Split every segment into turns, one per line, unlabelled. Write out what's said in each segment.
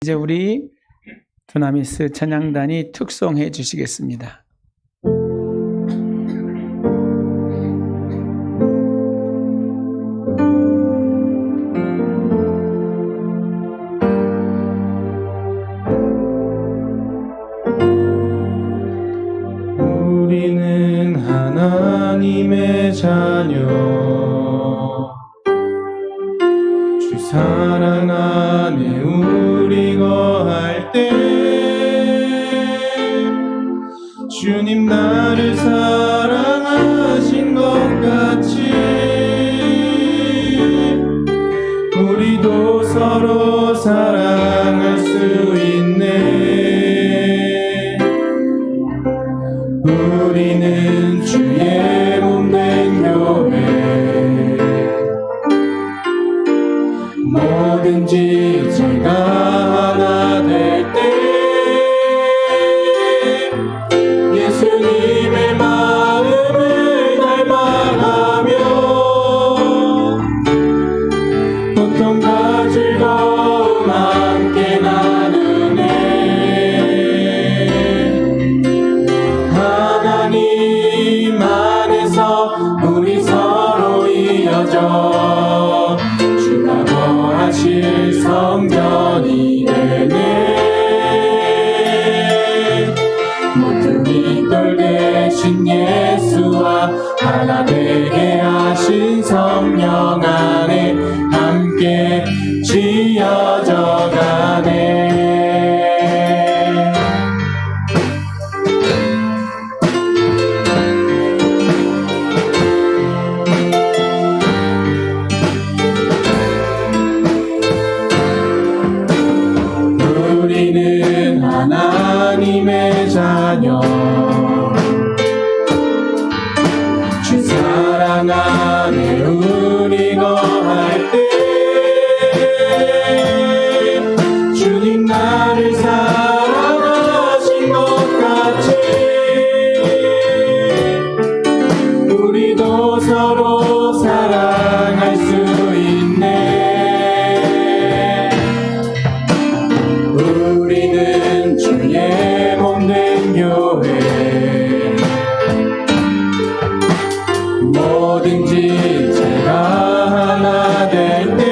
이제 우리 두나미스 찬양단이 특송해 주시겠습니다.
우리는 하나님의 자녀, 주 사랑 안에 우리 거할 때 주님 나를 사랑하신 것 같이 우리도 서로 사랑할 수 있네. 우리는 주의 몸된 교회, 뭐든지 제가 하나 될 때 예수님의 마음을 닮아가며 고통과 즐거움 함께 나누네. 하나님 안에서 우리 서로 이어져 주가 거하실 성전이 되네. 모퉁이 돌 대신 예수와 하나 되게 하신 성령 안에 함께 지어져 가네. 우리는 하나님의 자녀, 주 사랑 안에 우리 거할 때 주님 나를 사랑하신 것 같이 우리도 서로 사랑할 수 있네. 우리는 주의 몸된 교회, 뭐든지 제가 하나 될 때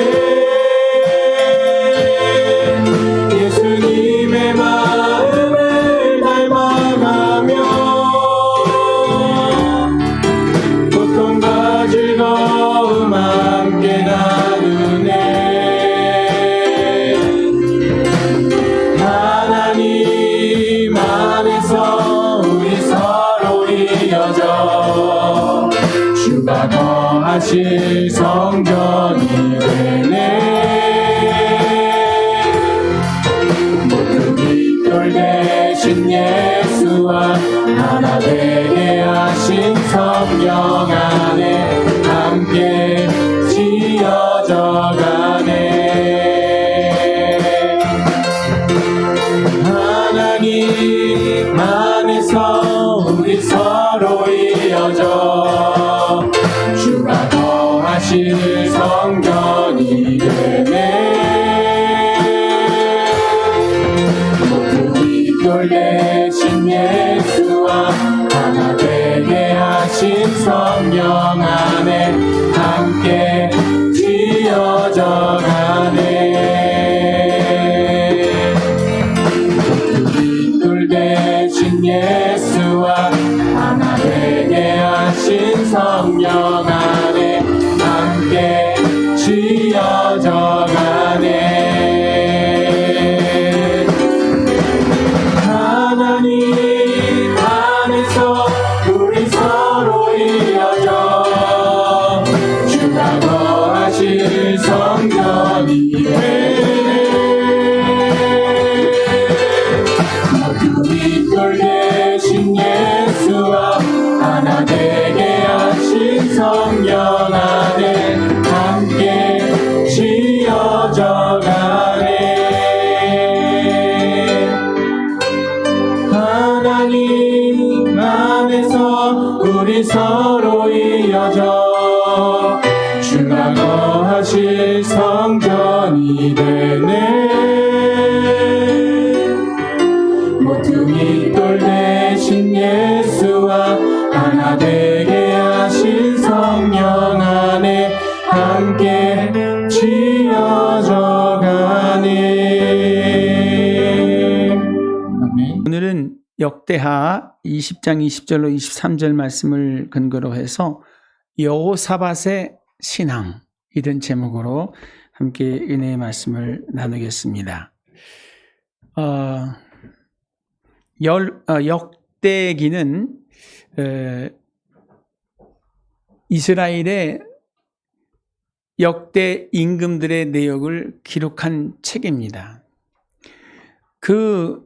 예수님의 마음을 닮아가며 고통과 즐거움 함께 나누네. 하나님 안에서 우리 서로 이어져 주가 거하실 성전이 되네. 모퉁이 돌 대신 예수와 하나 되게 하신 성령 안에 함께 지어져 가네. 하나님 안에서 우리 서로 이어져 주가 거하실 성전이 되네. 모퉁이 돌 대신 예수와 하나 되게 하신 성령 안에 함께 지어져 가네. 모퉁이 돌 대신 예수와 하나 되게 하신 성령 안에 함께 지어져 가네. 하나님 안에서 우리 서로 이어져 주가 거하실 성전이 되네. 모퉁이 돌 대신 예수와 하나 되게 하신 성령 안에 함께 지어져 가네. 하나님 안에서 우리 서로 이어져 주가 거하실 성전이 되네.
역대하 20장 20절로 23절 말씀을 근거로 해서 여호사밧의 신앙, 이런 제목으로 함께 은혜의 말씀을 나누겠습니다. 역대기는 이스라엘의 역대 임금들의 내역을 기록한 책입니다. 그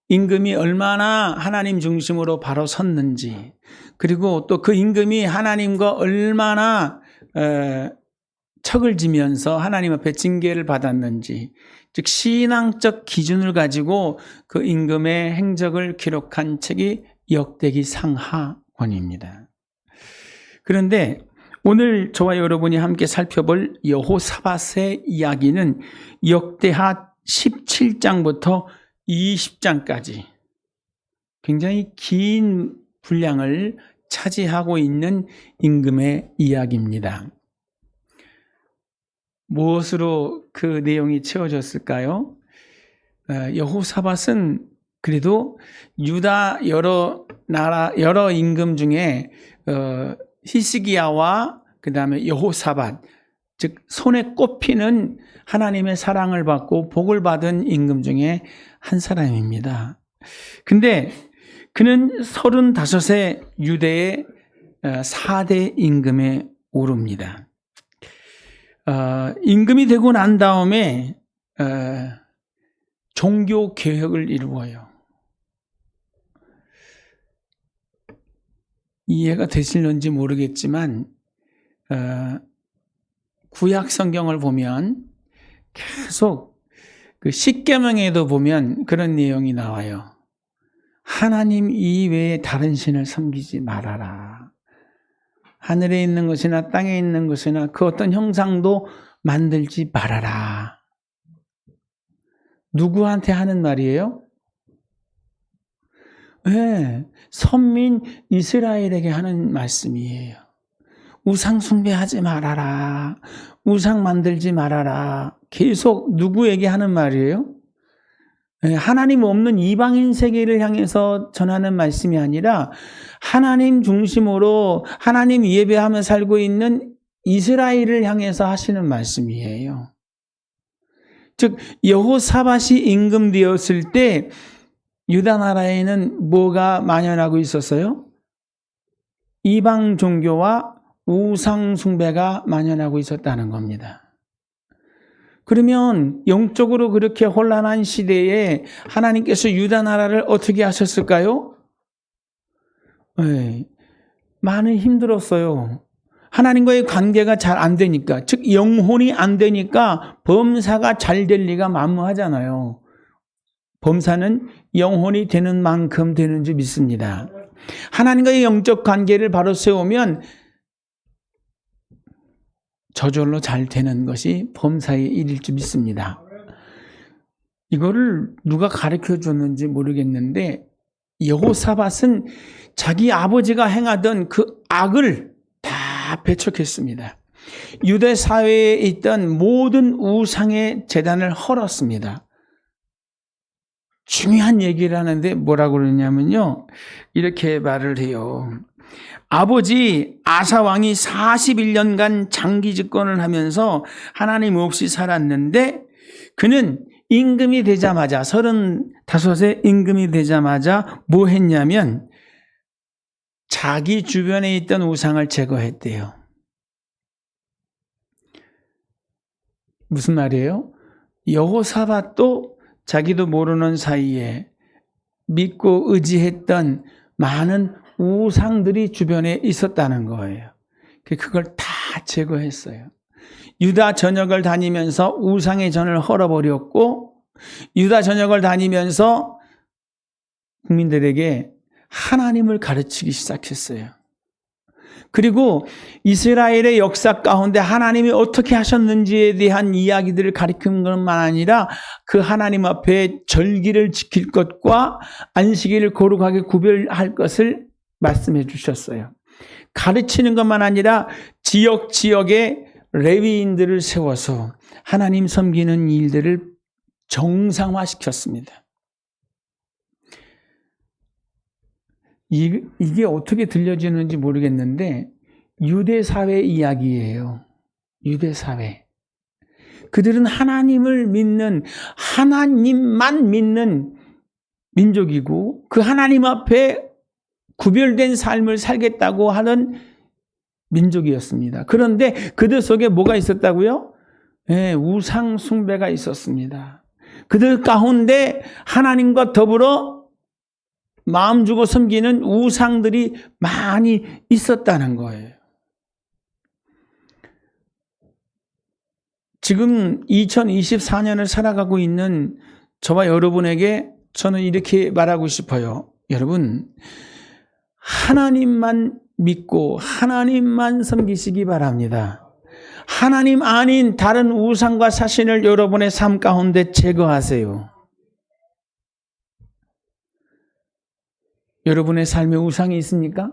임금이 얼마나 하나님 중심으로 바로 섰는지, 그리고 또 그 임금이 하나님과 얼마나 척을 지면서 하나님 앞에 징계를 받았는지, 즉 신앙적 기준을 가지고 그 임금의 행적을 기록한 책이 역대기 상하권입니다. 그런데 오늘 저와 여러분이 함께 살펴볼 여호사밧의 이야기는 역대하 17장부터 20장까지 굉장히 긴 분량을 차지하고 있는 임금의 이야기입니다. 무엇으로 그 내용이 채워졌을까요? 여호사밧은 그래도 유다 여러 임금 중에 히스기야와 그 다음에 여호사밧, 즉 손에 꼽히는 하나님의 사랑을 받고 복을 받은 임금 중에 한 사람입니다. 근데 그는 35세 유대의 4대 임금에 오릅니다. 임금이 되고 난 다음에 종교 개혁을 이루어요. 이해가 되실런지 모르겠지만 구약 성경을 보면 계속 그 십계명에도 보면 그런 내용이 나와요. 하나님 이외에 다른 신을 섬기지 말아라. 하늘에 있는 것이나 땅에 있는 것이나 그 어떤 형상도 만들지 말아라. 누구한테 하는 말이에요? 네, 선민 이스라엘에게 하는 말씀이에요. 우상 숭배하지 말아라. 우상 만들지 말아라. 계속 누구에게 하는 말이에요? 하나님 없는 이방인 세계를 향해서 전하는 말씀이 아니라 하나님 중심으로 하나님 예배하며 살고 있는 이스라엘을 향해서 하시는 말씀이에요. 즉 여호사밧이 임금되었을 때 유다 나라에는 뭐가 만연하고 있었어요? 이방 종교와 우상 숭배가 만연하고 있었다는 겁니다. 그러면 영적으로 그렇게 혼란한 시대에 하나님께서 유다 나라를 어떻게 하셨을까요? 네, 많이 힘들었어요. 하나님과의 관계가 잘 안 되니까, 즉 영혼이 안 되니까 범사가 잘 될 리가 만무하잖아요. 범사는 영혼이 되는 만큼 되는 줄 믿습니다. 하나님과의 영적 관계를 바로 세우면 저절로 잘 되는 것이 범사의 일일 줄 믿습니다. 이거를 누가 가르쳐 줬는지 모르겠는데 여호사밧은 자기 아버지가 행하던 그 악을 다 배척했습니다. 유대 사회에 있던 모든 우상의 제단을 헐었습니다. 중요한 얘기를 하는데 뭐라고 그러냐면요, 이렇게 말을 해요. 아버지 아사 왕이 41년간 장기 집권을 하면서 하나님 없이 살았는데 그는 임금이 되자마자 35세 임금이 되자마자 뭐 했냐면 자기 주변에 있던 우상을 제거했대요. 무슨 말이에요? 여호사밧도 자기도 모르는 사이에 믿고 의지했던 많은 우상들이 주변에 있었다는 거예요. 그걸 다 제거했어요. 유다 전역을 다니면서 우상의 전을 헐어버렸고 유다 전역을 다니면서 국민들에게 하나님을 가르치기 시작했어요. 그리고 이스라엘의 역사 가운데 하나님이 어떻게 하셨는지에 대한 이야기들을 가르치는 것만 아니라 그 하나님 앞에 절기를 지킬 것과 안식일을 거룩하게 구별할 것을 말씀해 주셨어요. 가르치는 것만 아니라 지역에 레위인들을 세워서 하나님 섬기는 일들을 정상화시켰습니다. 이게 어떻게 들려지는지 모르겠는데 유대 사회 이야기예요. 유대 사회. 그들은 하나님을 믿는, 하나님만 믿는 민족이고 그 하나님 앞에 구별된 삶을 살겠다고 하는 민족이었습니다. 그런데 그들 속에 뭐가 있었다고요? 네, 우상 숭배가 있었습니다. 그들 가운데 하나님과 더불어 마음 주고 섬기는 우상들이 많이 있었다는 거예요. 지금 2024년을 살아가고 있는 저와 여러분에게 저는 이렇게 말하고 싶어요. 여러분, 하나님만 믿고 하나님만 섬기시기 바랍니다. 하나님 아닌 다른 우상과 사신을 여러분의 삶 가운데 제거하세요. 여러분의 삶에 우상이 있습니까?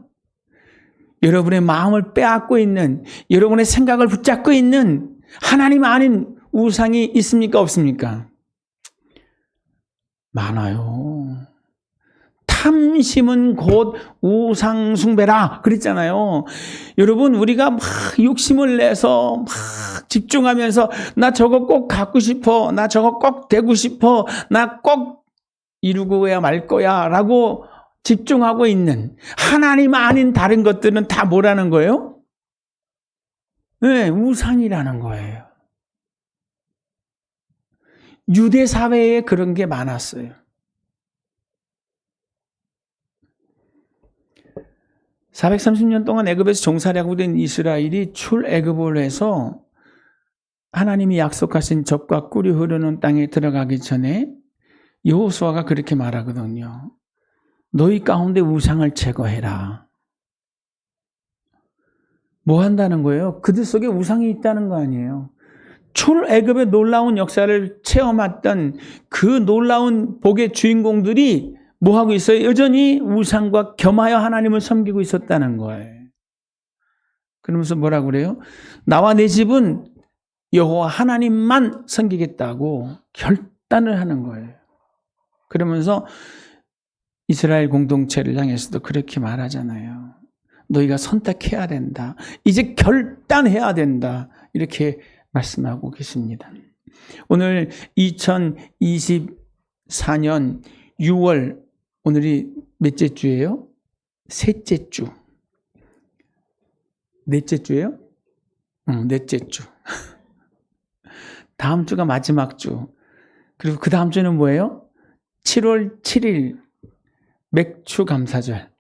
여러분의 마음을 빼앗고 있는, 여러분의 생각을 붙잡고 있는 하나님 아닌 우상이 있습니까? 없습니까? 많아요. 탐심은 곧 우상 숭배라 그랬잖아요. 여러분, 우리가 막 욕심을 내서 막 집중하면서 나 저거 꼭 갖고 싶어, 나 저거 꼭 되고 싶어, 나 꼭 이루고야 말 거야 라고 집중하고 있는 하나님 아닌 다른 것들은 다 뭐라는 거예요? 네, 우상이라는 거예요. 유대 사회에 그런 게 많았어요. 430년 동안 애굽에서 종살이하고 된 이스라엘이 출애굽을 해서 하나님이 약속하신 젖과 꿀이 흐르는 땅에 들어가기 전에 여호수아가 그렇게 말하거든요. 너희 가운데 우상을 제거해라. 뭐 한다는 거예요? 그들 속에 우상이 있다는 거 아니에요. 출애굽의 놀라운 역사를 체험했던 그 놀라운 복의 주인공들이 뭐 하고 있어요? 여전히 우상과 겸하여 하나님을 섬기고 있었다는 거예요. 그러면서 뭐라고 그래요? 나와 내 집은 여호와 하나님만 섬기겠다고 결단을 하는 거예요. 그러면서 이스라엘 공동체를 향해서도 그렇게 말하잖아요. 너희가 선택해야 된다. 이제 결단해야 된다. 이렇게 말씀하고 계십니다. 오늘 2024년 6월 오늘이 몇째 주예요? 셋째 주. 넷째 주예요? 넷째 주. 다음 주가 마지막 주. 그리고 그 다음 주는 뭐예요? 7월 7일 맥주 감사절.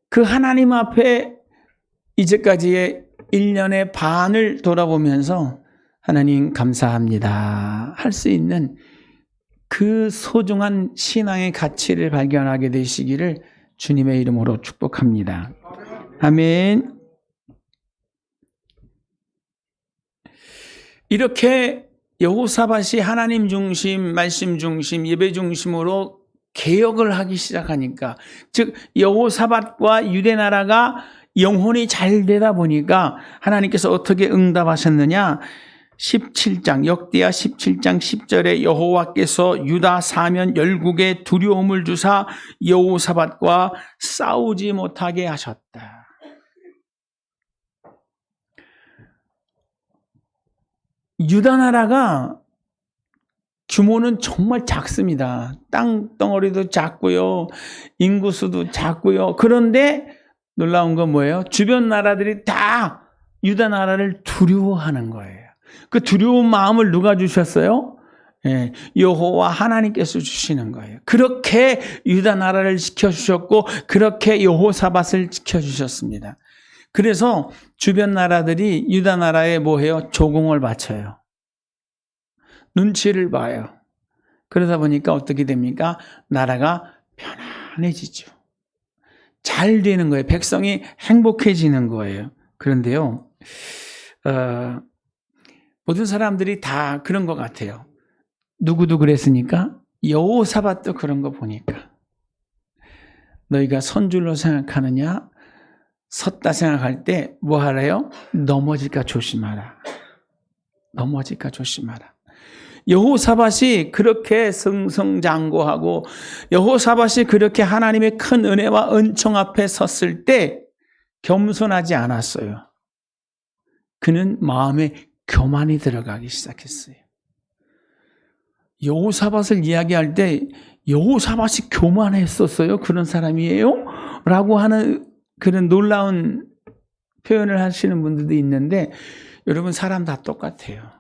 그 하나님 앞에 이제까지의 1년의 반을 돌아보면서 하나님 감사합니다 할 수 있는 그 소중한 신앙의 가치를 발견하게 되시기를 주님의 이름으로 축복합니다. 아멘. 이렇게 여호사밧이 하나님 중심, 말씀 중심, 예배 중심으로 개혁을 하기 시작하니까, 즉 여호사밧과 유대 나라가 영혼이 잘 되다 보니까 하나님께서 어떻게 응답하셨느냐? 17장 역대하 17장 10절에 여호와께서 유다 사면 열국에 두려움을 주사 여호사밧과 싸우지 못하게 하셨다. 유다 나라가 규모는 정말 작습니다. 땅덩어리도 작고요. 인구수도 작고요. 그런데 놀라운 건 뭐예요? 주변 나라들이 다 유다 나라를 두려워하는 거예요. 그 두려운 마음을 누가 주셨어요? 여호와 하나님께서 주시는 거예요. 그렇게 유다 나라를 지켜주셨고 그렇게 여호사밧을 지켜주셨습니다. 그래서 주변 나라들이 유다 나라에 뭐 해요? 조공을 바쳐요. 눈치를 봐요. 그러다 보니까 어떻게 됩니까? 나라가 편안해지죠. 잘 되는 거예요. 백성이 행복해지는 거예요. 그런데요, 모든 사람들이 다 그런 것 같아요. 누구도 그랬으니까? 여호사밧도 그런 거 보니까. 너희가 선줄로 생각하느냐? 섰다 생각할 때 뭐 하래요? 넘어질까 조심하라. 넘어질까 조심하라. 여호사밧이 그렇게 승승장구하고 여호사밧이 그렇게 하나님의 큰 은혜와 은총 앞에 섰을 때 겸손하지 않았어요. 그는 마음에 교만이 들어가기 시작했어요. 여호사밧을 이야기할 때 여호사밧이 교만했었어요? 그런 사람이에요? 라고 하는 그런 놀라운 표현을 하시는 분들도 있는데 여러분 사람 다 똑같아요.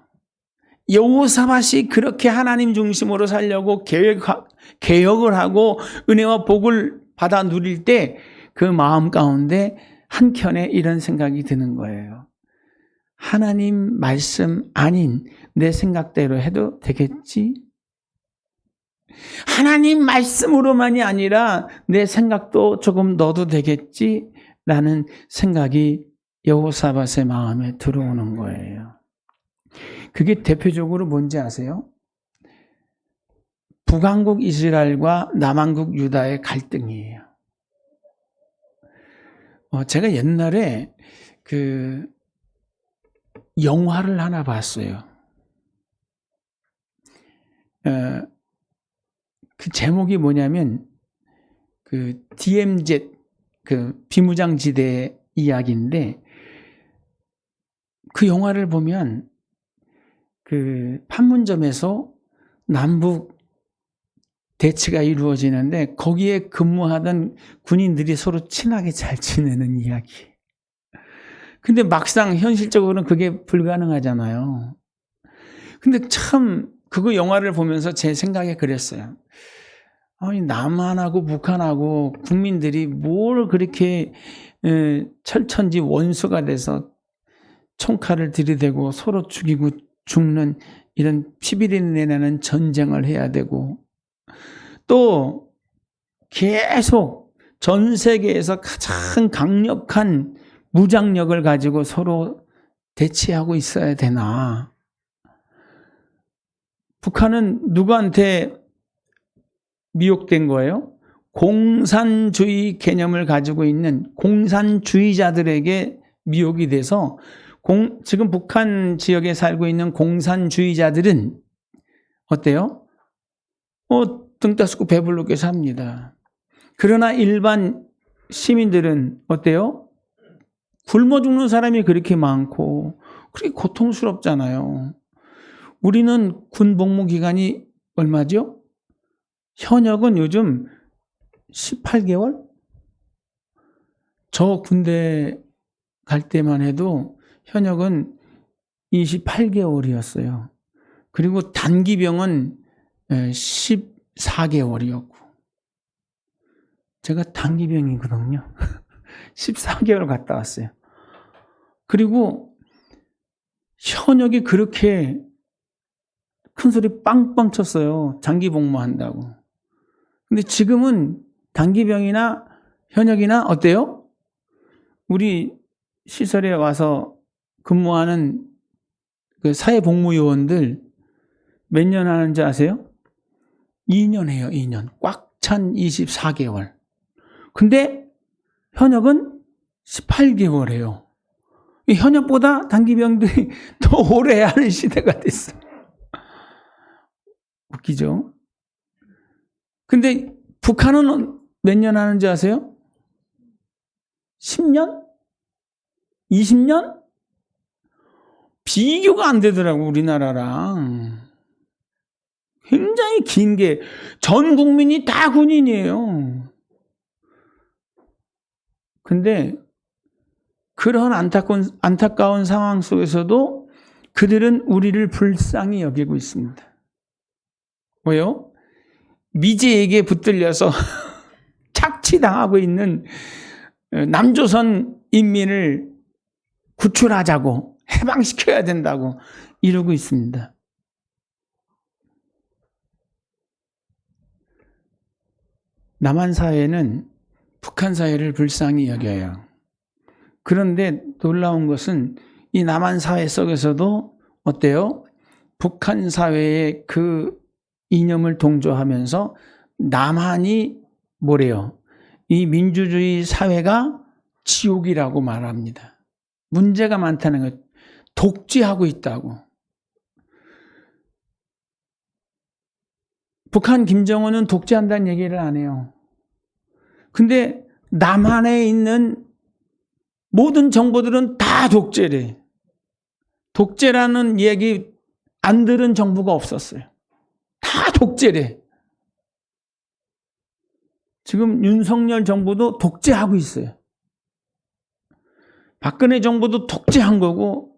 여호사밧이 그렇게 하나님 중심으로 살려고 개혁을 하고 은혜와 복을 받아 누릴 때 그 마음 가운데 한켠에 이런 생각이 드는 거예요. 하나님 말씀 아닌 내 생각대로 해도 되겠지? 하나님 말씀으로만이 아니라 내 생각도 조금 넣어도 되겠지? 라는 생각이 여호사밧의 마음에 들어오는 거예요. 그게 대표적으로 뭔지 아세요? 북왕국 이스라엘과 남왕국 유다의 갈등이에요. 제가 옛날에 그 영화를 하나 봤어요. 그 제목이 뭐냐면 그 DMZ 그 비무장지대 이야기인데 그 영화를 보면 그 판문점에서 남북 대치가 이루어지는데 거기에 근무하던 군인들이 서로 친하게 잘 지내는 이야기. 근데 막상 현실적으로는 그게 불가능하잖아요. 근데 참 그거 영화를 보면서 제 생각에 그랬어요. 아니 남한하고 북한하고 국민들이 뭘 그렇게 철천지 원수가 돼서 총칼을 들이대고 서로 죽이고 죽는 이런 피비린내 나는 전쟁을 해야 되고 또 계속 전 세계에서 가장 강력한 무장력을 가지고 서로 대치하고 있어야 되나? 북한은 누구한테 미혹된 거예요? 공산주의 개념을 가지고 있는 공산주의자들에게 미혹이 돼서 지금 북한 지역에 살고 있는 공산주의자들은 어때요? 등 따스고 배부르게 삽니다. 그러나 일반 시민들은 어때요? 굶어 죽는 사람이 그렇게 많고 그렇게 고통스럽잖아요. 우리는 군 복무 기간이 얼마죠? 현역은 요즘 18개월? 저 군대 갈 때만 해도 현역은 28개월이었어요. 그리고 단기병은 14개월이었고 제가 단기병이거든요. 14개월 갔다 왔어요. 그리고 현역이 그렇게 큰 소리 빵빵 쳤어요. 장기 복무한다고. 근데 지금은 단기병이나 현역이나 어때요? 우리 시설에 와서 근무하는 그 사회복무요원들 몇 년 하는지 아세요? 2년 해요, 2년. 꽉 찬 24개월. 근데 현역은 18개월 해요. 이 현역보다 단기병들이 더 오래 하는 시대가 됐어요. 웃기죠? 근데 북한은 몇 년 하는지 아세요? 10년? 20년? 비교가 안 되더라고, 우리나라랑. 굉장히 긴 게, 전 국민이 다 군인이에요. 근데, 그런 안타까운 상황 속에서도 그들은 우리를 불쌍히 여기고 있습니다. 왜요? 미제에게 붙들려서 착취당하고 있는 남조선 인민을 구출하자고, 해방시켜야 된다고 이러고 있습니다. 남한 사회는 북한 사회를 불쌍히 여겨요. 그런데 놀라운 것은 이 남한 사회 속에서도 어때요? 북한 사회의 그 이념을 동조하면서 남한이 뭐래요? 이 민주주의 사회가 지옥이라고 말합니다. 문제가 많다는 것, 독재하고 있다고. 북한 김정은은 독재한다는 얘기를 안 해요. 근데 남한에 있는 모든 정보들은 다 독재래. 독재라는 얘기 안 들은 정부가 없었어요. 다 독재래. 지금 윤석열 정부도 독재하고 있어요. 박근혜 정부도 독재한 거고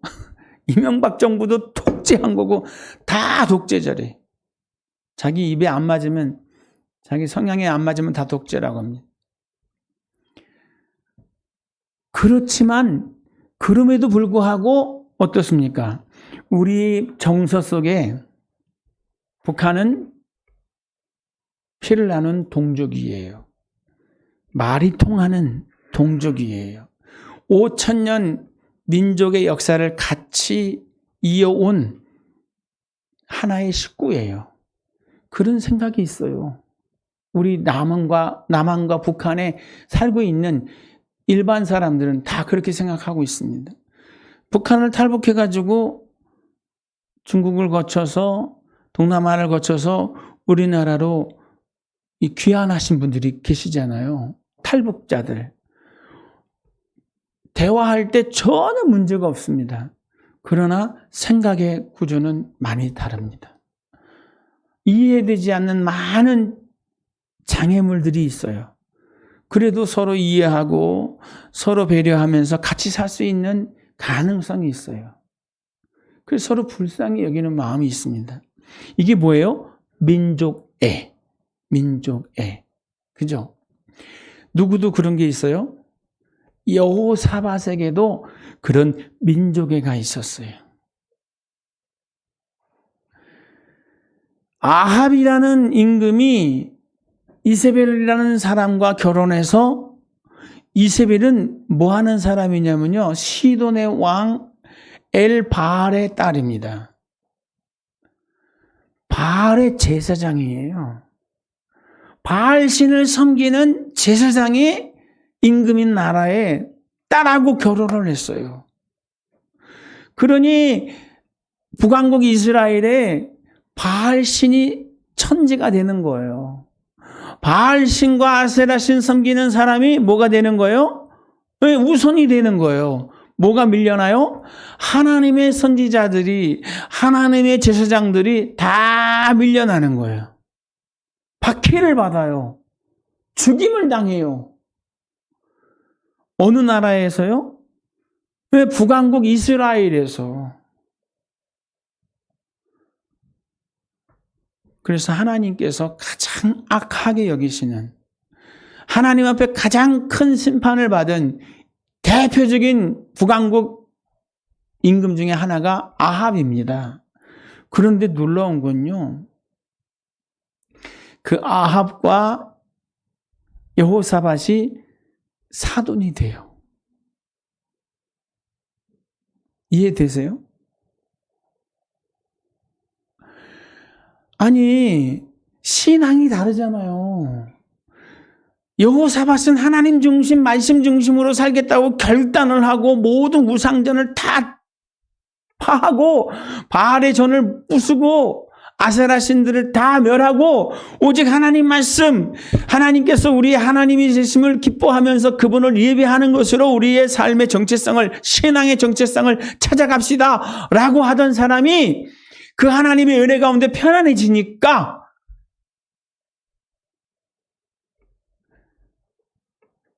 이명박 정부도 독재한 거고 다 독재자래. 자기 입에 안 맞으면, 자기 성향에 안 맞으면 다 독재라고 합니다. 그렇지만 그럼에도 불구하고 어떻습니까? 우리 정서 속에 북한은 피를 나눈 동족이에요. 말이 통하는 동족이에요. 5,000년 민족의 역사를 같이 이어온 하나의 식구예요. 그런 생각이 있어요. 우리 남한과 북한에 살고 있는 일반 사람들은 다 그렇게 생각하고 있습니다. 북한을 탈북해가지고 중국을 거쳐서 동남아를 거쳐서 우리나라로 귀환하신 분들이 계시잖아요. 탈북자들. 대화할 때 전혀 문제가 없습니다. 그러나 생각의 구조는 많이 다릅니다. 이해되지 않는 많은 장애물들이 있어요. 그래도 서로 이해하고 서로 배려하면서 같이 살 수 있는 가능성이 있어요. 그래서 서로 불쌍히 여기는 마음이 있습니다. 이게 뭐예요? 민족애. 민족애. 그죠? 누구도 그런 게 있어요? 여호사밧에게도 그런 민족애가 있었어요. 아합이라는 임금이 이세벨이라는 사람과 결혼해서, 이세벨은 뭐 하는 사람이냐면요, 시돈의 왕 엘바알의 딸입니다. 바알의 제사장이에요. 바알신을 섬기는 제사장이 임금인 나라에 딸하고 결혼을 했어요. 그러니 북왕국 이스라엘에 바알신이 천지가 되는 거예요. 바알신과 아세라신 섬기는 사람이 뭐가 되는 거예요? 우선이 되는 거예요. 뭐가 밀려나요? 하나님의 선지자들이, 하나님의 제사장들이 다 밀려나는 거예요. 박해를 받아요. 죽임을 당해요. 어느 나라에서요? 왜? 북왕국 이스라엘에서. 그래서 하나님께서 가장 악하게 여기시는, 하나님 앞에 가장 큰 심판을 받은 대표적인 북왕국 임금 중에 하나가 아합입니다. 그런데 놀라운 건요, 그 아합과 여호사밧이 사돈이 돼요. 이해되세요? 아니, 신앙이 다르잖아요. 여호사밧은 하나님 중심, 말씀 중심으로 살겠다고 결단을 하고 모든 우상전을 다 파하고 바알의 전을 부수고 아세라 신들을 다 멸하고 오직 하나님 말씀, 하나님께서 우리의 하나님이 되심을 기뻐하면서 그분을 예배하는 것으로 우리의 삶의 정체성을, 신앙의 정체성을 찾아갑시다 라고 하던 사람이 그 하나님의 은혜 가운데 편안해지니까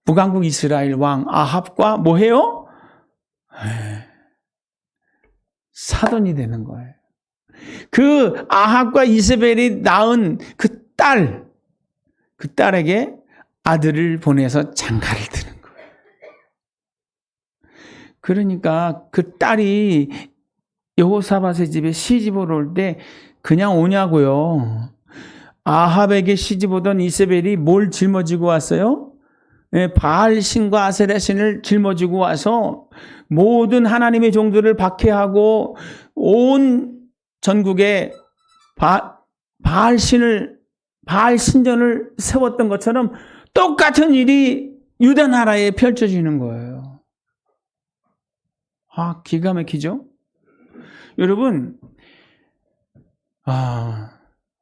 북왕국 이스라엘 왕 아합과 뭐 해요? 사돈이 되는 거예요. 그 아합과 이세벨이 낳은 그 딸에게 아들을 보내서 장가를 드는 거예요. 그러니까 그 딸이 여호사밧의 집에 시집을 올 때 그냥 오냐고요. 아합에게 시집 오던 이세벨이 뭘 짊어지고 왔어요? 바알신과 아세라신을 짊어지고 와서 모든 하나님의 종들을 박해하고 온 전국에 바알신전을 세웠던 것처럼 똑같은 일이 유다 나라에 펼쳐지는 거예요. 기가 막히죠? 여러분,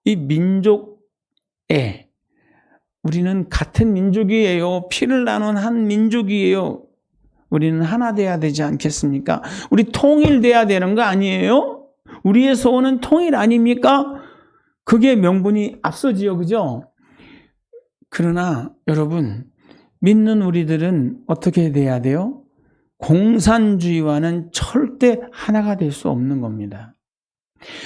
이 민족 우리는 같은 민족이에요. 피를 나눈 한 민족이에요. 우리는 하나 돼야 되지 않겠습니까? 우리 통일돼야 되는 거 아니에요? 우리의 소원은 통일 아닙니까? 그게 명분이 앞서지요. 그죠? 그러나 여러분, 믿는 우리들은 어떻게 돼야 돼요? 공산주의와는 절대 하나가 될 수 없는 겁니다.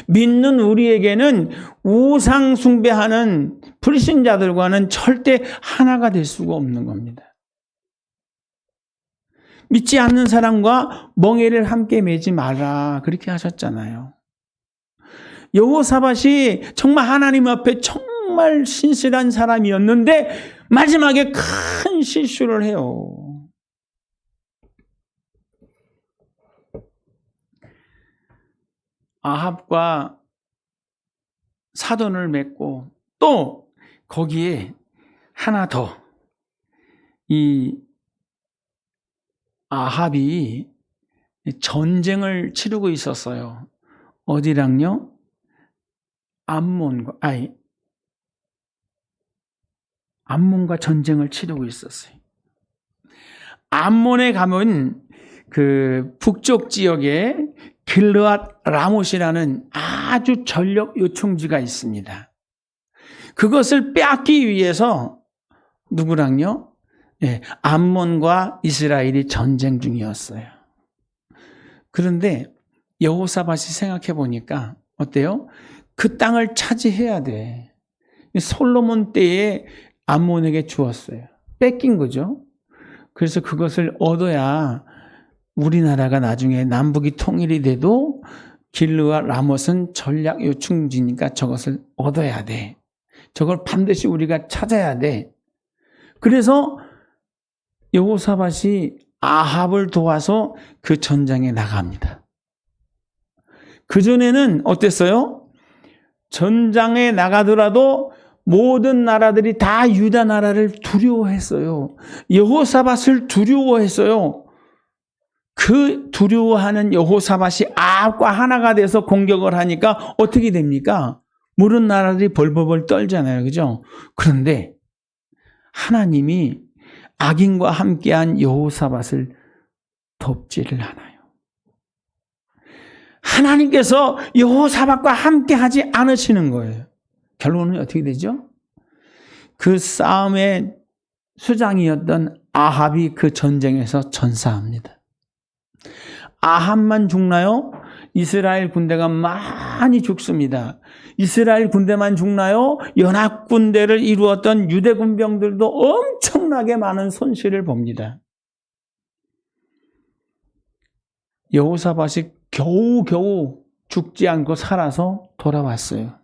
믿는 우리에게는 우상 숭배하는 불신자들과는 절대 하나가 될 수가 없는 겁니다. 믿지 않는 사람과 멍에를 함께 매지 마라, 그렇게 하셨잖아요. 여호사밧이 정말 하나님 앞에 정말 신실한 사람이었는데 마지막에 큰 실수를 해요. 아합과 사돈을 맺고 또 거기에 하나 더, 이 아합이 전쟁을 치르고 있었어요. 어디랑요? 암몬과 전쟁을 치르고 있었어요. 암몬에 가면 그 북쪽 지역에 길르앗 라못이라는 아주 전력 요충지가 있습니다. 그것을 빼앗기 위해서 누구랑요? 암몬과 이스라엘이 전쟁 중이었어요. 그런데 여호사밧이 생각해 보니까 어때요? 그 땅을 차지해야 돼. 솔로몬 때에 암몬에게 주었어요. 뺏긴 거죠. 그래서 그것을 얻어야 우리나라가 나중에 남북이 통일이 돼도 길르앗 라못은 전략 요충지니까 저것을 얻어야 돼. 저걸 반드시 우리가 찾아야 돼. 그래서 여호사밧이 아합을 도와서 그 전장에 나갑니다. 그전에는 어땠어요? 전장에 나가더라도 모든 나라들이 다 유다 나라를 두려워했어요. 여호사밧을 두려워했어요. 그 두려워하는 여호사밧이 아합과 하나가 돼서 공격을 하니까 어떻게 됩니까? 모든 나라들이 벌벌벌 떨잖아요. 그죠? 그런데 하나님이 악인과 함께한 여호사밧을 돕지를 않아요. 하나님께서 여호사밧과 함께하지 않으시는 거예요. 결론은 어떻게 되죠? 그 싸움의 수장이었던 아합이 그 전쟁에서 전사합니다. 아합만 죽나요? 이스라엘 군대가 많이 죽습니다. 이스라엘 군대만 죽나요? 연합 군대를 이루었던 유대 군병들도 엄청나게 많은 손실을 봅니다. 여호사밧이 겨우겨우 죽지 않고 살아서 돌아왔어요.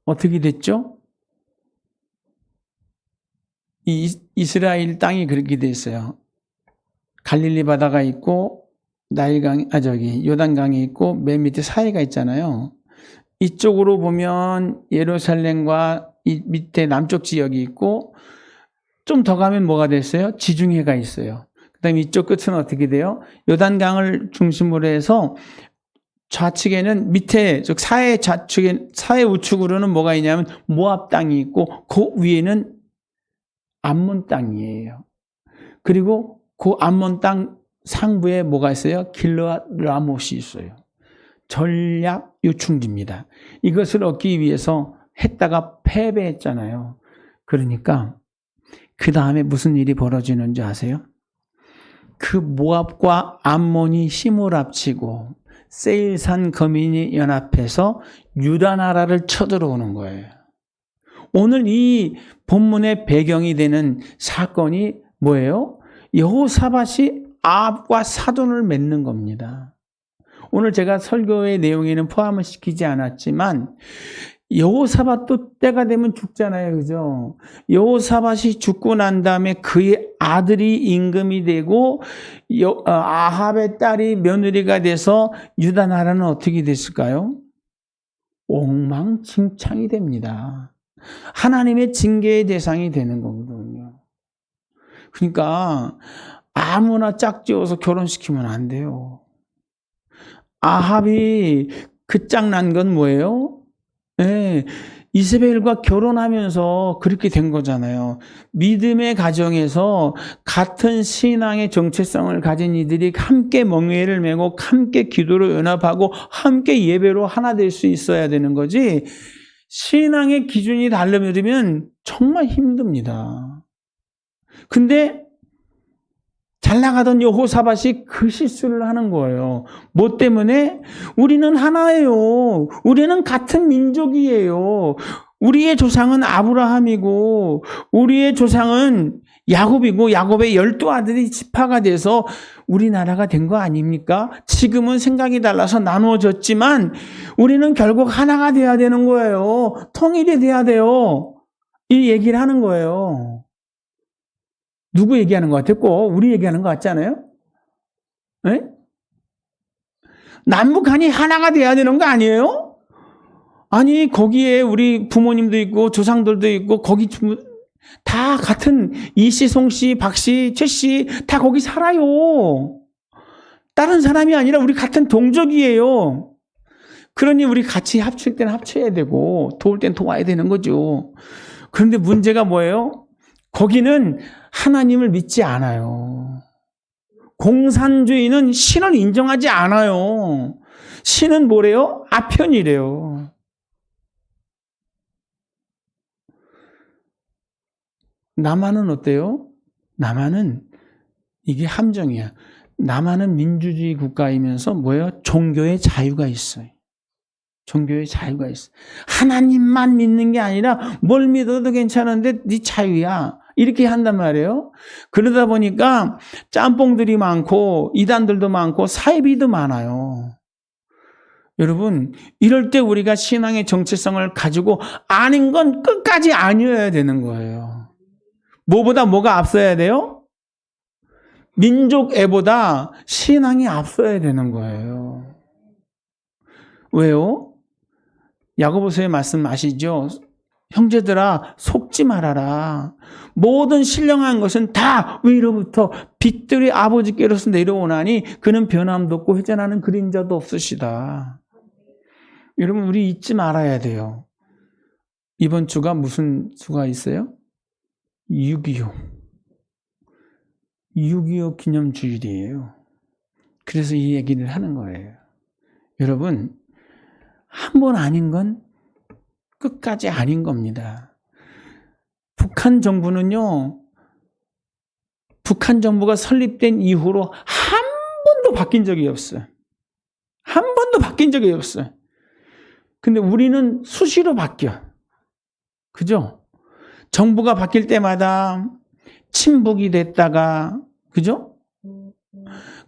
어떻게 됐죠? 이스라엘 땅이 그렇게 됐어요. 갈릴리 바다가 있고 요단강이 있고 맨 밑에 사해가 있잖아요. 이쪽으로 보면 예루살렘과 이 밑에 남쪽 지역이 있고 좀 더 가면 뭐가 됐어요? 지중해가 있어요. 그다음에 이쪽 끝은 어떻게 돼요? 요단강을 중심으로 해서 좌측에는 밑에 즉 사해 우측으로는 뭐가 있냐면 모압 땅이 있고 그 위에는 암몬 땅이에요. 그리고 그 암몬 땅 상부에 뭐가 있어요? 길르앗 라못이 있어요. 전략 요충지입니다. 이것을 얻기 위해서 했다가 패배했잖아요. 그러니까 그 다음에 무슨 일이 벌어지는지 아세요? 그 모압과 암몬이 힘을 합치고 세일산 거민이 연합해서 유다 나라를 쳐들어오는 거예요. 오늘 이 본문의 배경이 되는 사건이 뭐예요? 여호사밧이 아합과 사돈을 맺는 겁니다. 오늘 제가 설교의 내용에는 포함을 시키지 않았지만 여호사밧도 때가 되면 죽잖아요. 그죠? 여호사밧이 죽고 난 다음에 그의 아들이 임금이 되고 아합의 딸이 며느리가 돼서 유다 나라는 어떻게 됐을까요? 엉망진창이 됩니다. 하나님의 징계의 대상이 되는 거거든요. 그러니까 아무나 짝지어서 결혼시키면 안 돼요. 아합이 그 짝난 건 뭐예요? 이세벨과 결혼하면서 그렇게 된 거잖아요. 믿음의 가정에서 같은 신앙의 정체성을 가진 이들이 함께 멍에를 메고 함께 기도로 연합하고 함께 예배로 하나 될 수 있어야 되는 거지. 신앙의 기준이 다르면 정말 힘듭니다. 근데 잘 나가던 여호사밧이 그 실수를 하는 거예요. 뭐 때문에? 우리는 하나예요. 우리는 같은 민족이에요. 우리의 조상은 아브라함이고 우리의 조상은 야곱이고 야곱의 12아들이 지파가 돼서 우리나라가 된 거 아닙니까? 지금은 생각이 달라서 나누어졌지만 우리는 결국 하나가 돼야 되는 거예요. 통일이 돼야 돼요. 이 얘기를 하는 거예요. 누구 얘기하는 것 같아요? 꼭 우리 얘기하는 것 같지 않아요? 네? 남북한이 하나가 돼야 되는 거 아니에요? 아니 거기에 우리 부모님도 있고 조상들도 있고 거기 다 같은 이씨, 송씨, 박씨, 최씨 다 거기 살아요. 다른 사람이 아니라 우리 같은 동족이에요. 그러니 우리 같이 합칠 때는 합쳐야 되고 도울 때는 도와야 되는 거죠. 그런데 문제가 뭐예요? 거기는 하나님을 믿지 않아요. 공산주의는 신을 인정하지 않아요. 신은 뭐래요? 아편이래요. 남한은 어때요? 남한은 이게 함정이야. 남한은 민주주의 국가이면서 뭐예요? 종교의 자유가 있어요. 종교의 자유가 있어. 하나님만 믿는 게 아니라 뭘 믿어도 괜찮은데 네 자유야. 이렇게 한단 말이에요. 그러다 보니까 짬뽕들이 많고 이단들도 많고 사이비도 많아요. 여러분 이럴 때 우리가 신앙의 정체성을 가지고 아닌 건 끝까지 아니어야 되는 거예요. 뭐보다 뭐가 앞서야 돼요? 민족애보다 신앙이 앞서야 되는 거예요. 왜요? 야고보서의 말씀 아시죠? 형제들아 속지 말아라. 모든 신령한 것은 다 위로부터 빛들이 아버지께로서 내려오나니 그는 변함도 없고 회전하는 그림자도 없으시다. 여러분 우리 잊지 말아야 돼요. 이번 주가 무슨 주가 있어요? 6.25 기념주일이에요. 그래서 이 얘기를 하는 거예요. 여러분 한 번 아닌 건 끝까지 아닌 겁니다. 북한 정부는요, 북한 정부가 설립된 이후로 한 번도 바뀐 적이 없어요. 한 번도 바뀐 적이 없어요. 근데 우리는 수시로 바뀌어. 그죠? 정부가 바뀔 때마다 친북이 됐다가, 그죠?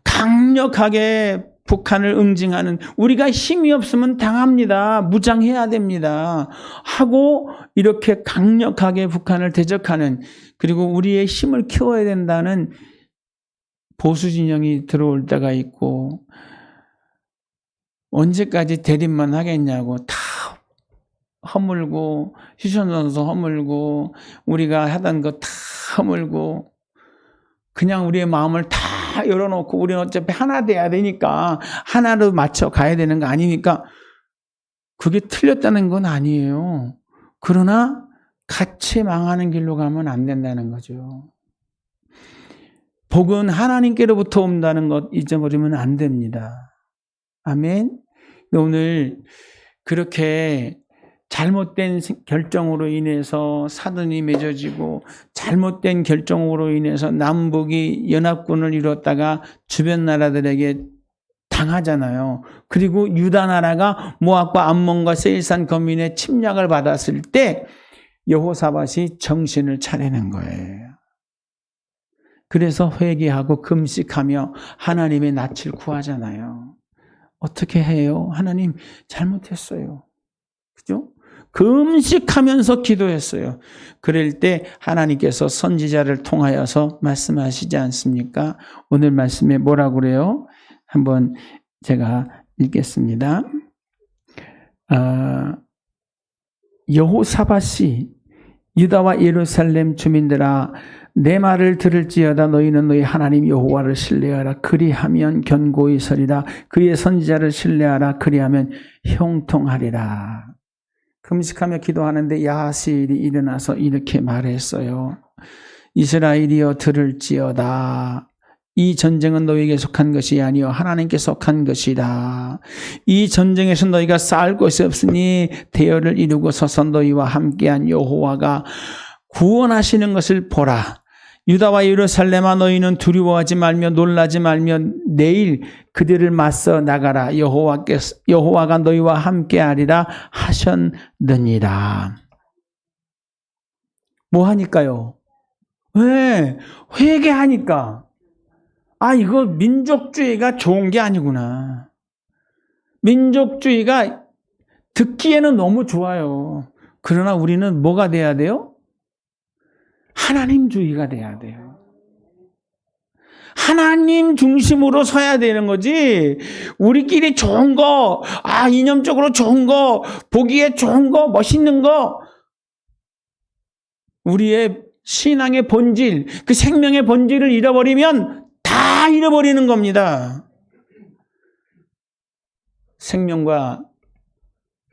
강력하게 북한을 응징하는, 우리가 힘이 없으면 당합니다. 무장해야 됩니다. 하고 이렇게 강력하게 북한을 대적하는, 그리고 우리의 힘을 키워야 된다는 보수 진영이 들어올 때가 있고, 언제까지 대립만 하겠냐고 다 허물고, 휴전선서 허물고, 우리가 하던 거 다 허물고, 그냥 우리의 마음을 다 열어놓고 우리는 어차피 하나 돼야 되니까 하나로 맞춰 가야 되는 거 아니니까 그게 틀렸다는 건 아니에요. 그러나 같이 망하는 길로 가면 안 된다는 거죠. 복은 하나님께로부터 온다는 것 잊어버리면 안 됩니다. 아멘. 오늘 그렇게 잘못된 결정으로 인해서 사돈이 맺어지고 잘못된 결정으로 인해서 남북이 연합군을 이뤘다가 주변 나라들에게 당하잖아요. 그리고 유다 나라가 모압과 암몬과 세일산 거민의 침략을 받았을 때 여호사밧이 정신을 차리는 거예요. 그래서 회개하고 금식하며 하나님의 낯을 구하잖아요. 어떻게 해요? 하나님 잘못했어요. 그죠? 금식하면서 기도했어요. 그럴 때 하나님께서 선지자를 통하여서 말씀하시지 않습니까? 오늘 말씀에 뭐라고 그래요? 한번 제가 읽겠습니다. 여호사밧이 유다와 예루살렘 주민들아 내 말을 들을지어다 너희는 너희 하나님 여호와를 신뢰하라. 그리하면 견고히 서리라. 그의 선지자를 신뢰하라. 그리하면 형통하리라. 금식하며 기도하는데 야하시엘이 일어나서 이렇게 말했어요. 이스라엘이여 들을지어다. 이 전쟁은 너희에게 속한 것이 아니요 하나님께 속한 것이다. 이 전쟁에서 너희가 쌓을 것이 없으니 대열을 이루고 서서 너희와 함께한 여호와가 구원하시는 것을 보라. 유다와 예루살렘아 너희는 두려워하지 말며 놀라지 말며 내일 그들을 맞서 나가라. 여호와가 너희와 함께하리라 하셨느니라. 뭐 하니까요? 왜? 회개하니까. 이거 민족주의가 좋은 게 아니구나. 민족주의가 듣기에는 너무 좋아요. 그러나 우리는 뭐가 돼야 돼요? 하나님주의가 돼야 돼요. 하나님 중심으로 서야 되는 거지. 우리끼리 좋은 거, 이념적으로 좋은 거, 보기에 좋은 거, 멋있는 거, 우리의 신앙의 본질, 그 생명의 본질을 잃어버리면 다 잃어버리는 겁니다. 생명과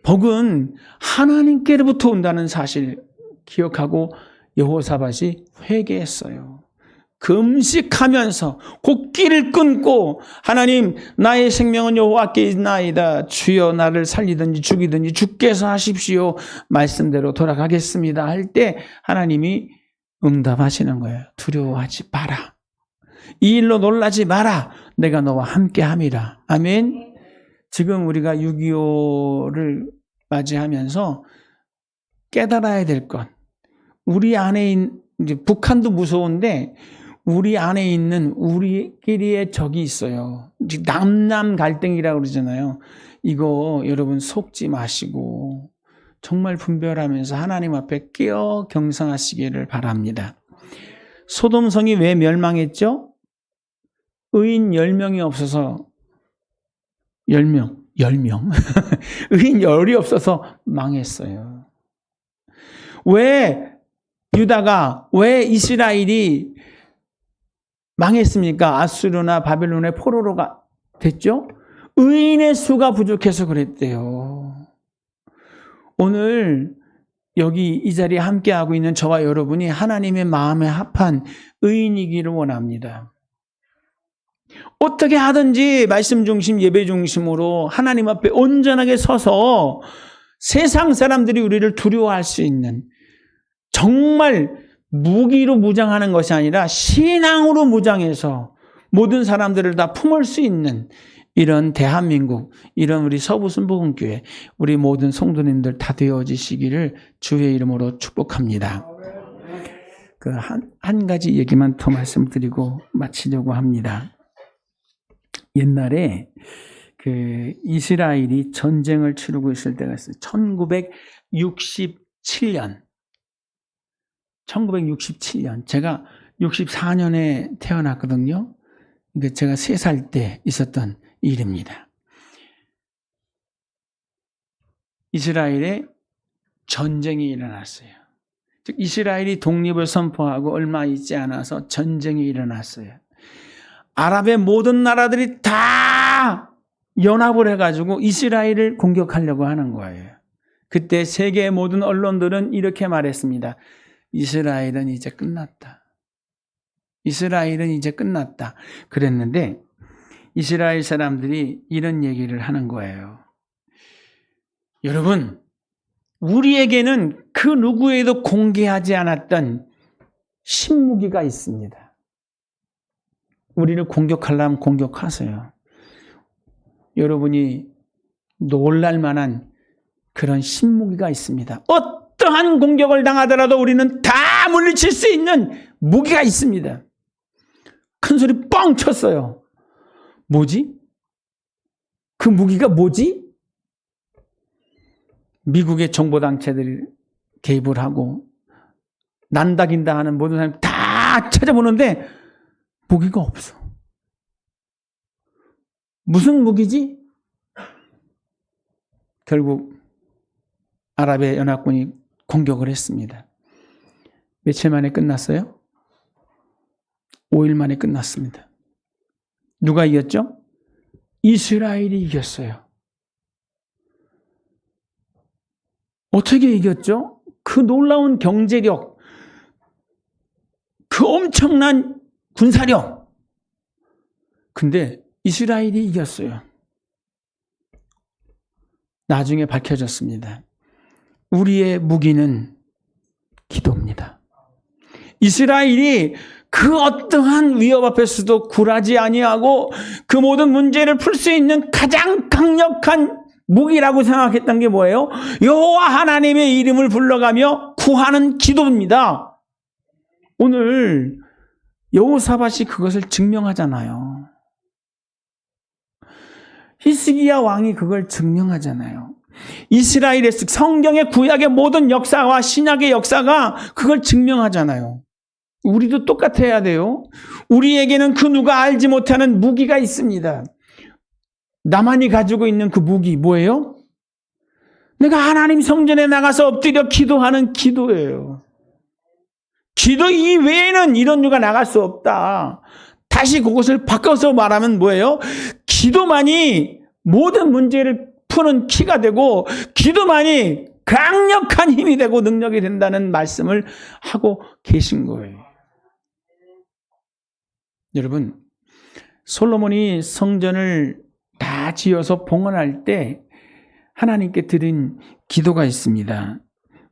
복은 하나님께로부터 온다는 사실 기억하고 여호사밧이 회개했어요. 금식하면서 곡기를 끊고 하나님 나의 생명은 여호와께 있나이다. 주여 나를 살리든지 죽이든지 주께서 하십시오. 말씀대로 돌아가겠습니다. 할 때 하나님이 응답하시는 거예요. 두려워하지 마라. 이 일로 놀라지 마라. 내가 너와 함께함이라. 아멘. 지금 우리가 6.25를 맞이하면서 깨달아야 될 것. 우리 안에 이제 북한도 무서운데 우리 안에 있는 우리끼리의 적이 있어요. 남남 갈등이라고 그러잖아요. 이거 여러분 속지 마시고 정말 분별하면서 하나님 앞에 깨어 경성하시기를 바랍니다. 소돔성이 왜 멸망했죠? 의인 10명이 없어서 10명 의인 10이 없어서 망했어요. 왜 이스라엘이 망했습니까? 아수르나 바벨론의 포로로가 됐죠? 의인의 수가 부족해서 그랬대요. 오늘 여기 이 자리에 함께하고 있는 저와 여러분이 하나님의 마음에 합한 의인이기를 원합니다. 어떻게 하든지 말씀 중심, 예배 중심으로 하나님 앞에 온전하게 서서 세상 사람들이 우리를 두려워할 수 있는, 정말 무기로 무장하는 것이 아니라 신앙으로 무장해서 모든 사람들을 다 품을 수 있는 이런 대한민국, 이런 우리 서부순복음교회, 우리 모든 성도님들 다 되어지시기를 주의 이름으로 축복합니다. 한 가지 얘기만 더 말씀드리고 마치려고 합니다. 옛날에 이스라엘이 전쟁을 치르고 있을 때가 있어요. 1967년. 제가 64년에 태어났거든요. 그러니까 제가 3살 때 있었던 일입니다. 이스라엘에 전쟁이 일어났어요. 즉 이스라엘이 독립을 선포하고 얼마 있지 않아서 전쟁이 일어났어요. 아랍의 모든 나라들이 다 연합을 해가지고 이스라엘을 공격하려고 하는 거예요. 그때 세계의 모든 언론들은 이렇게 말했습니다. 이스라엘은 이제 끝났다. 이스라엘은 이제 끝났다. 그랬는데 이스라엘 사람들이 이런 얘기를 하는 거예요. 여러분, 우리에게는 그 누구에도 공개하지 않았던 신무기가 있습니다. 우리를 공격하려면 공격하세요. 여러분이 놀랄 만한 그런 신무기가 있습니다. 어떠한 공격을 당하더라도 우리는 다 물리칠 수 있는 무기가 있습니다. 큰 소리 뻥 쳤어요. 뭐지? 그 무기가 뭐지? 미국의 정보단체들이 개입을 하고 난다긴다 하는 모든 사람이 다 찾아보는데 무기가 없어. 무슨 무기지? 결국 아랍의 연합군이 공격을 했습니다. 며칠 만에 끝났어요? 5일 만에 끝났습니다. 누가 이겼죠? 이스라엘이 이겼어요. 어떻게 이겼죠? 그 놀라운 경제력, 그 엄청난 군사력. 근데 이스라엘이 이겼어요. 나중에 밝혀졌습니다. 우리의 무기는 기도입니다. 이스라엘이 그 어떠한 위협 앞에서도 굴하지 아니하고 그 모든 문제를 풀 수 있는 가장 강력한 무기라고 생각했던 게 뭐예요? 여호와 하나님의 이름을 불러가며 구하는 기도입니다. 오늘 여호사밧이 그것을 증명하잖아요. 히스기야 왕이 그걸 증명하잖아요. 이스라엘의 성경의 구약의 모든 역사와 신약의 역사가 그걸 증명하잖아요. 우리도 똑같아야 돼요. 우리에게는 그 누가 알지 못하는 무기가 있습니다. 나만이 가지고 있는 그 무기 뭐예요? 내가 하나님 성전에 나가서 엎드려 기도하는 기도예요. 기도 이외에는 이런 유가 나갈 수 없다. 다시 그것을 바꿔서 말하면 뭐예요? 기도만이 모든 문제를 푸는 키가 되고 기도만이 강력한 힘이 되고 능력이 된다는 말씀을 하고 계신 거예요. 여러분, 솔로몬이 성전을 다 지어서 봉헌할 때 하나님께 드린 기도가 있습니다.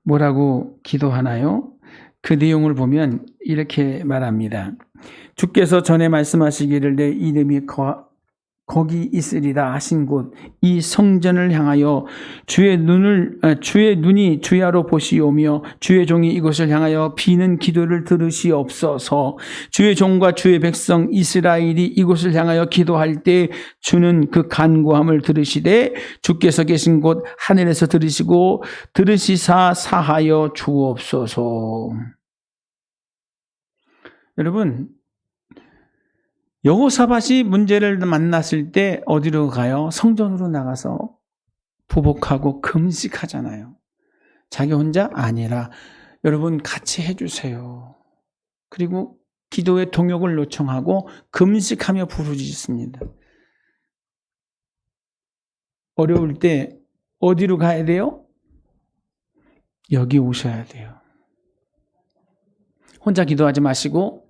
뭐라고 기도하나요? 그 내용을 보면 이렇게 말합니다. 주께서 전에 말씀하시기를 내 이름이 거기 있으리라 하신 곳 이 성전을 향하여 주의 눈이 주야로 보시오며 주의 종이 이곳을 향하여 비는 기도를 들으시옵소서. 주의 종과 주의 백성 이스라엘이 이곳을 향하여 기도할 때 주는 그 간구함을 들으시되 주께서 계신 곳 하늘에서 들으시고 들으시사 사하여 주옵소서. 여러분, 여호사밧이 문제를 만났을 때 어디로 가요? 성전으로 나가서 부복하고 금식하잖아요. 자기 혼자 아니라 여러분 같이 해주세요. 그리고 기도의 동역을 요청하고 금식하며 부르짖습니다. 어려울 때 어디로 가야 돼요? 여기 오셔야 돼요. 혼자 기도하지 마시고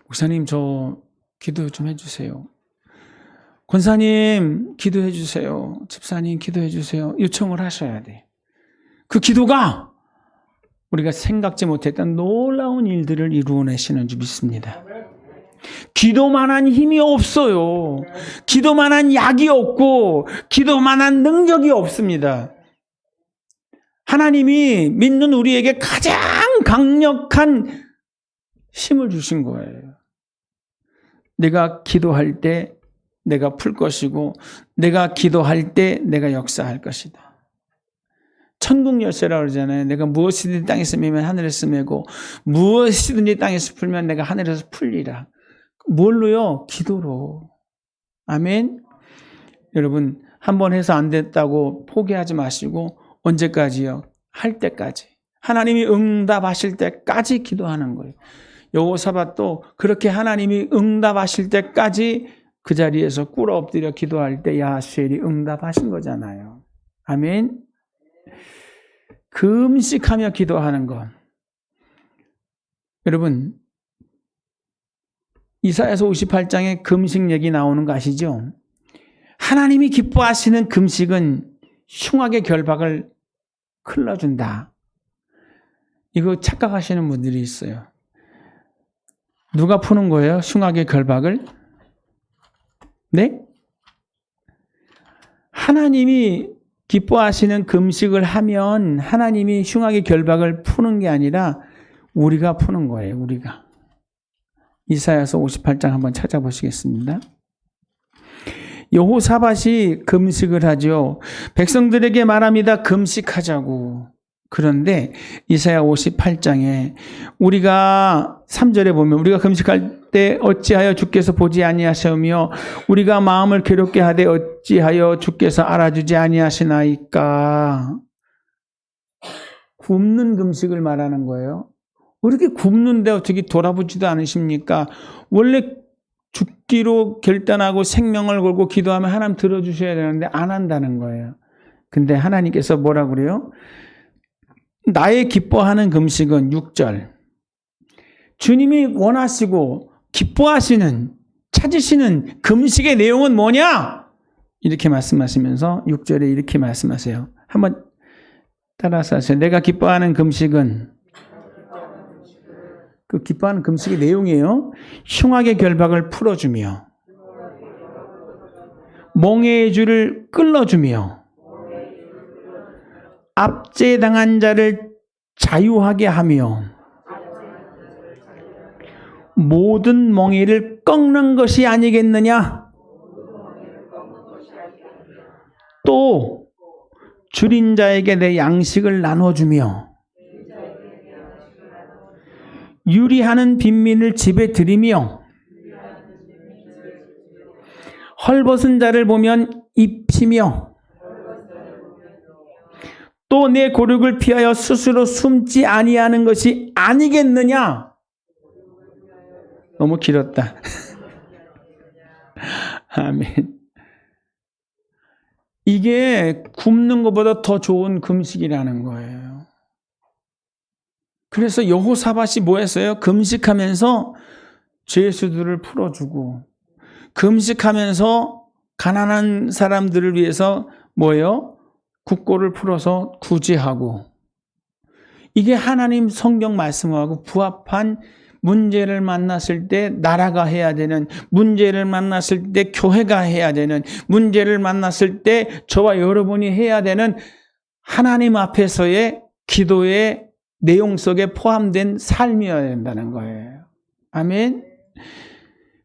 목사님 저 기도 좀 해주세요. 권사님 기도해 주세요. 집사님 기도해 주세요. 요청을 하셔야 돼. 그 기도가 우리가 생각지 못했던 놀라운 일들을 이루어내시는 줄 믿습니다. 기도만한 힘이 없어요. 기도만한 약이 없고 기도만한 능력이 없습니다. 하나님이 믿는 우리에게 가장 강력한 힘을 주신 거예요. 내가 기도할 때 내가 풀 것이고 내가 기도할 때 내가 역사할 것이다. 천국 열쇠라고 그러잖아요. 내가 무엇이든지 땅에서 매면 하늘에서 매고 무엇이든지 땅에서 풀면 내가 하늘에서 풀리라. 뭘로요? 기도로. 아멘. 여러분 한 번 해서 안 됐다고 포기하지 마시고 언제까지요? 할 때까지. 하나님이 응답하실 때까지 기도하는 거예요. 여호사밧도 그렇게 하나님이 응답하실 때까지 그 자리에서 꿇어 엎드려 기도할 때 야하수엘이 응답하신 거잖아요. 아멘. 금식하며 기도하는 것. 여러분 이사야서 58장에 금식 얘기 나오는 거 아시죠? 하나님이 기뻐하시는 금식은 흉악의 결박을 클러준다. 이거 착각하시는 분들이 있어요. 누가 푸는 거예요? 흉악의 결박을? 네? 하나님이 기뻐하시는 금식을 하면 하나님이 흉악의 결박을 푸는 게 아니라 우리가 푸는 거예요. 우리가. 이사야서 58장 한번 찾아보시겠습니다. 여호사밧이 금식을 하죠. 백성들에게 말합니다. 금식하자고. 그런데 이사야 58장에 우리가 3절에 보면 우리가 금식할 때 어찌하여 주께서 보지 아니하시며 우리가 마음을 괴롭게 하되 어찌하여 주께서 알아주지 아니하시나이까. 굶는 금식을 말하는 거예요. 왜 이렇게 굶는데 어떻게 돌아보지도 않으십니까? 원래 죽기로 결단하고 생명을 걸고 기도하면 하나님 들어주셔야 되는데 안 한다는 거예요. 근데 하나님께서 뭐라고 그래요? 나의 기뻐하는 금식은 6절. 주님이 원하시고 기뻐하시는, 찾으시는 금식의 내용은 뭐냐? 이렇게 말씀하시면서 6절에 이렇게 말씀하세요. 한번 따라서 하세요. 내가 기뻐하는 금식은, 그 기뻐하는 금식의 내용이에요. 흉악의 결박을 풀어주며 멍에의 줄을 끌어주며 압제당한 자를 자유하게 하며 모든 멍에를 꺾는 것이 아니겠느냐? 또 줄인 자에게 내 양식을 나눠주며 유리하는 빈민을 집에 들이며 헐벗은 자를 보면 입히며 또 내 고륙을 피하여 스스로 숨지 아니하는 것이 아니겠느냐? 너무 길었다. 아멘. 이게 굶는 것보다 더 좋은 금식이라는 거예요. 그래서 여호사밧이 뭐 했어요? 금식하면서 죄수들을 풀어주고, 금식하면서 가난한 사람들을 위해서 뭐예요? 국고를 풀어서 구제하고. 이게 하나님 성경 말씀하고 부합한, 문제를 만났을 때 나라가 해야 되는, 문제를 만났을 때 교회가 해야 되는, 문제를 만났을 때 저와 여러분이 해야 되는 하나님 앞에서의 기도의 내용 속에 포함된 삶이어야 된다는 거예요. 아멘.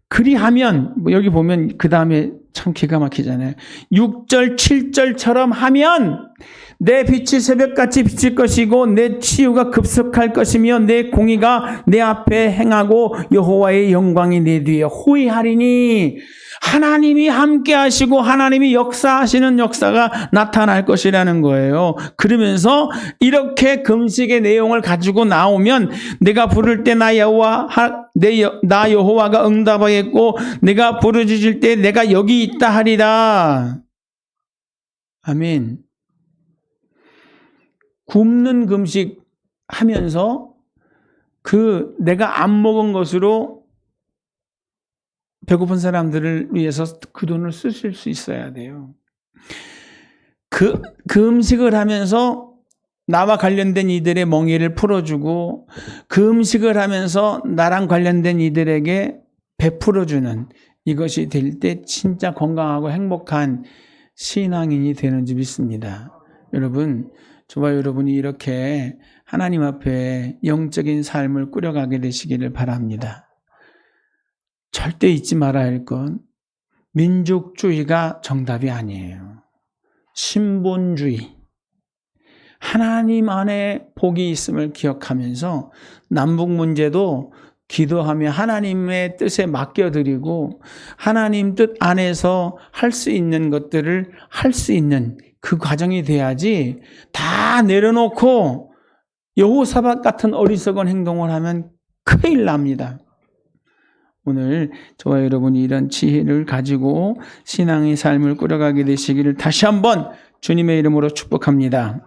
그리하면 여기 보면 그 다음에 참 기가 막히잖아요. 6절 7절처럼 하면 내 빛이 새벽같이 비칠 것이고 내 치유가 급속할 것이며 내 공의가 내 앞에 행하고 여호와의 영광이 내 뒤에 호위하리니, 하나님이 함께 하시고 하나님이 역사하시는 역사가 나타날 것이라는 거예요. 그러면서 이렇게 금식의 내용을 가지고 나오면 내가 부를 때 나 여호와가 응답하겠고 내가 부르짖을 때 내가 여기 있다 하리라. 아멘. 굶는 금식 하면서 그 내가 안 먹은 것으로 배고픈 사람들을 위해서 그 돈을 쓰실 수 있어야 돼요. 그 음식을 하면서 나와 관련된 이들의 멍에를 풀어주고, 그 음식을 하면서 나랑 관련된 이들에게 베풀어주는, 이것이 될 때 진짜 건강하고 행복한 신앙인이 되는지 믿습니다. 여러분, 저와 여러분이 이렇게 하나님 앞에 영적인 삶을 꾸려가게 되시기를 바랍니다. 절대 잊지 말아야 할 건 민족주의가 정답이 아니에요. 신본주의. 하나님 안에 복이 있음을 기억하면서 남북 문제도 기도하며 하나님의 뜻에 맡겨드리고 하나님 뜻 안에서 할 수 있는 것들을 할 수 있는 그 과정이 돼야지, 다 내려놓고 여호사밧 같은 어리석은 행동을 하면 큰일 납니다. 오늘 저와 여러분이 이런 지혜를 가지고 신앙의 삶을 꾸려가게 되시기를 다시 한번 주님의 이름으로 축복합니다.